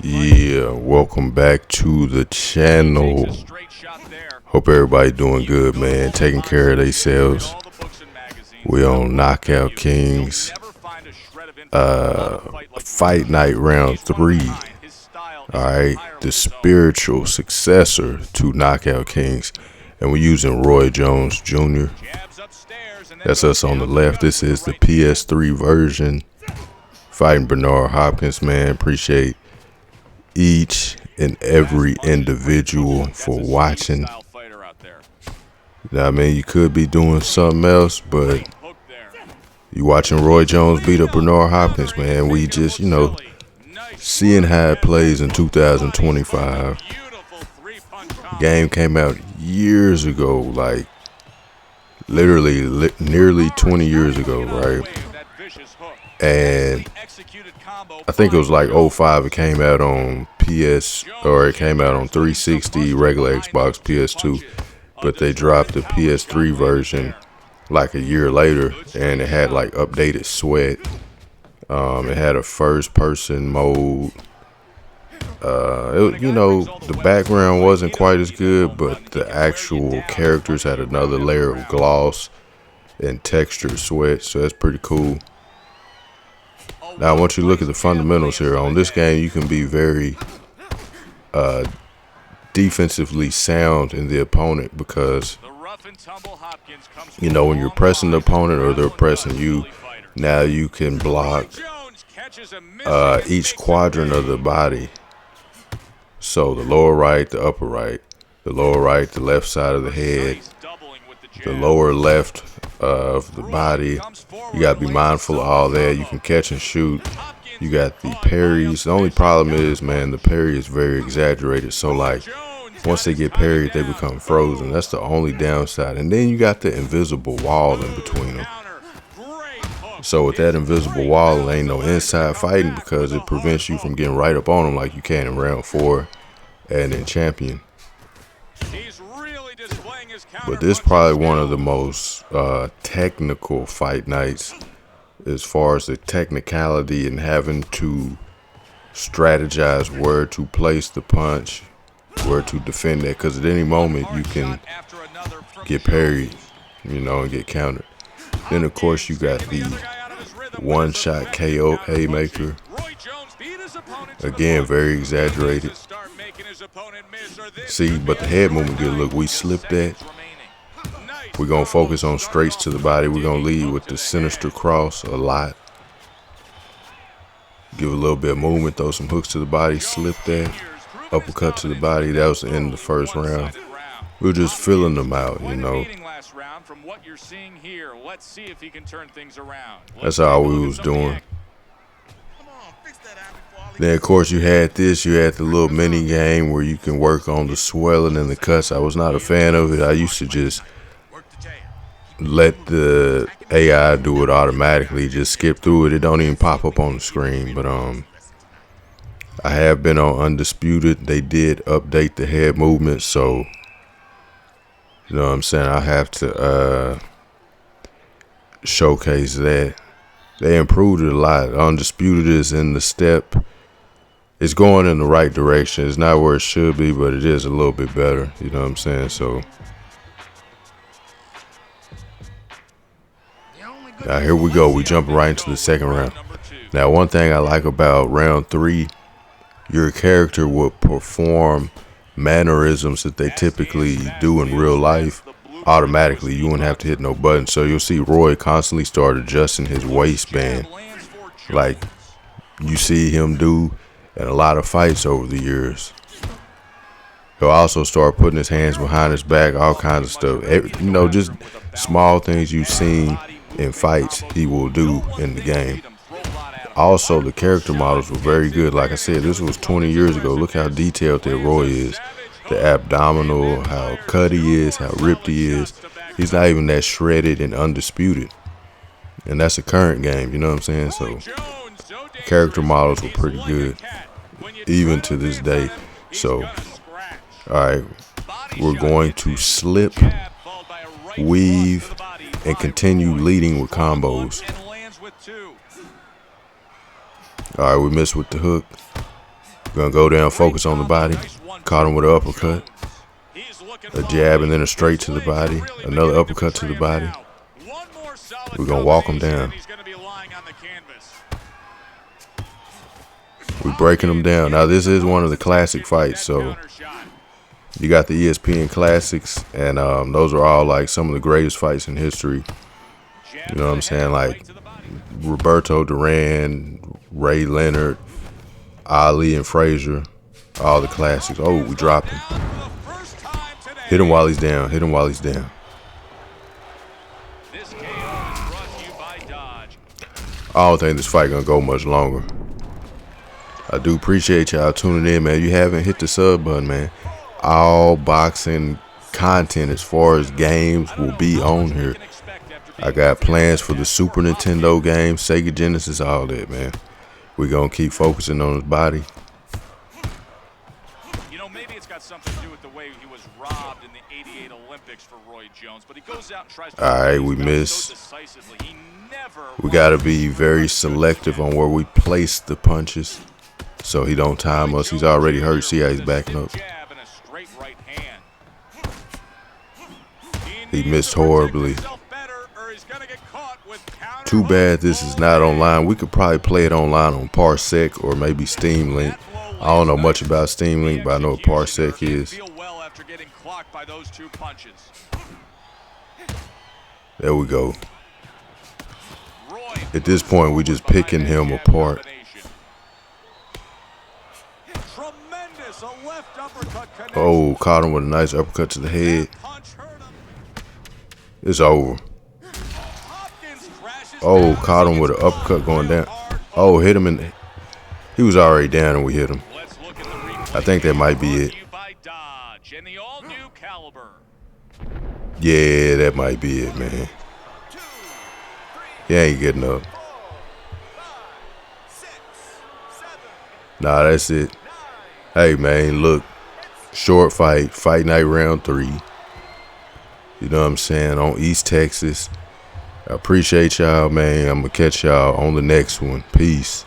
Yeah, welcome back to the channel. Hope everybody doing good, man. Taking care of themselves. We on Knockout Kings. Fight night round 3. Alright, the spiritual successor to Knockout Kings. And we're using Roy Jones Jr. That's us on the left. This is the PS3 version. Fighting Bernard Hopkins, man. Appreciate each and every individual for watching. I mean, you could be doing something else, but you watching Roy Jones beat up Bernard Hopkins, man. We just, seeing how it plays in 2025. Game came out years ago, like literally nearly 20 years ago, right? And I think it was like '05. It came out on it came out on 360, regular Xbox, PS2, but they dropped the PS3 version like a year later, and it had like updated sweat. It had a first-person mode. The background wasn't quite as good, but the actual characters had another layer of gloss and textured sweat, so that's pretty cool. Now, I want you to look at the fundamentals here. On this game, you can be very defensively sound in the opponent because, when you're pressing the opponent or they're pressing you, now you can block each quadrant of the body. So the lower right, the upper right, the lower right, the left side of the head, the lower left of the body. You got to be mindful of all that. You can catch and shoot. You got the parries. The only problem is, man, the parry is very exaggerated. So, like, once they get parried, they become frozen. That's the only downside. And then you got the invisible wall in between them. So with that invisible wall, there ain't no inside fighting because it prevents you from getting right up on them like you can in round 4 and in Champion. But this is probably one of the most technical fight nights as far as the technicality and having to strategize where to place the punch, where to defend that, because at any moment you can get parried, and get countered. Then of course you got the one-shot KO haymaker. Again, very exaggerated. See, but the head movement good. Look, we slipped that. We're going to focus on straights to the body. We're going to lead with the sinister cross a lot. Give a little bit of movement, throw some hooks to the body, slip that. Uppercut to the body. That was the end of the first round. We were just filling them out, That's all we was doing. Then, of course, you had the little mini game where you can work on the swelling and the cuts. I was not a fan of it. I used to just let the AI do it automatically, just skip through it. It don't even pop up on the screen. But I have been on Undisputed. They did update the head movement, so you know what I'm saying, I have to showcase that. They improved it a lot. Undisputed is in the step. It's going in the right direction. It's not where it should be, but it is a little bit better. You know what I'm saying? So now here we go. We jumping right into the second round. Now, one thing I like about round 3, your character will perform mannerisms that they typically do in real life automatically. You wouldn't have to hit no button. So you'll see Roy constantly start adjusting his waistband, like you see him do in a lot of fights over the years. He'll also start putting his hands behind his back, all kinds of stuff. Just small things you've seen in fights he will do in the game. Also, the character models were very good. Like I said, this was 20 years ago. Look how detailed that Roy is. The abdominal, how cut he is, how ripped he is. He's not even that shredded and Undisputed. And that's a current game, you know what I'm saying? So, character models were pretty good, even to this day. So, alright, we're going to slip, weave, and continue leading with combos. Alright, we missed with the hook. Gonna go down, focus on the body. Caught him with an uppercut. A jab and then a straight to the body. Another uppercut to the body. We're gonna walk him down. We're breaking him down. Now this is one of the classic fights, so you got the ESPN classics, and those are all like some of the greatest fights in history. You know what I'm saying? Like Roberto Duran, Ray Leonard, Ali and Frazier, all the classics. Oh, we dropped him. Hit him while he's down. Hit him while he's down. I don't think this fight gonna go much longer. I do appreciate y'all tuning in, man. You haven't hit the sub button, man. All boxing content as far as games will be on here. I got plans for the Super Nintendo games, Sega Genesis, all that, man. We're gonna keep focusing on his body. You know, maybe it's got something to do with the way he was robbed in the '88 Olympics for Roy Jones, but he goes out and tries to. All right, we missed. We gotta be very selective on where we place the punches, so he don't time us. He's already hurt. See how he's backing up. He missed horribly. Too bad this is not online. We could probably play it online on Parsec or maybe Steam Link. I don't know much about Steam Link, but I know what Parsec is. There we go. At this point, we just picking him apart. Oh, caught him with a nice uppercut to the head. It's over. Oh, caught him with an uppercut going down. Oh, hit him in. He was already down and we hit him. I think that might be it. Yeah, that might be it, man. He ain't getting up. Nah, that's it. Hey, man, look. Short fight. Fight night round 3. You know what I'm saying? On East Texas. I appreciate y'all, man. I'm going to catch y'all on the next one. Peace.